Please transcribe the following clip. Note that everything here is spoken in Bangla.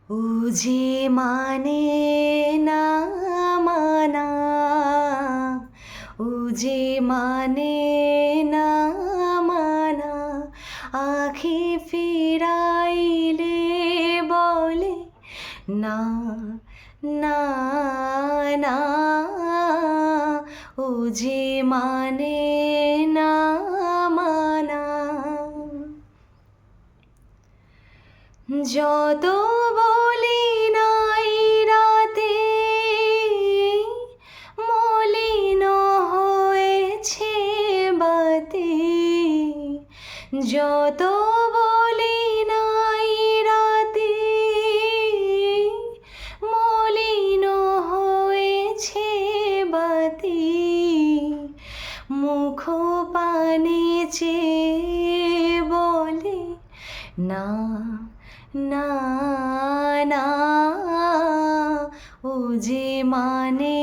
ও যে মানে না মানা, ও যে মানে না মানা, আখি ফিরাইলে বলে না না না, ও যে মানে না মানা। যত বলি নাই রাতে মলিন হয়েছে বাতি, যত বলি নাই রাতে মলিন হয়েছে বাতি, মুখ পানে চেয়ে বলে না না না, ও যে মানে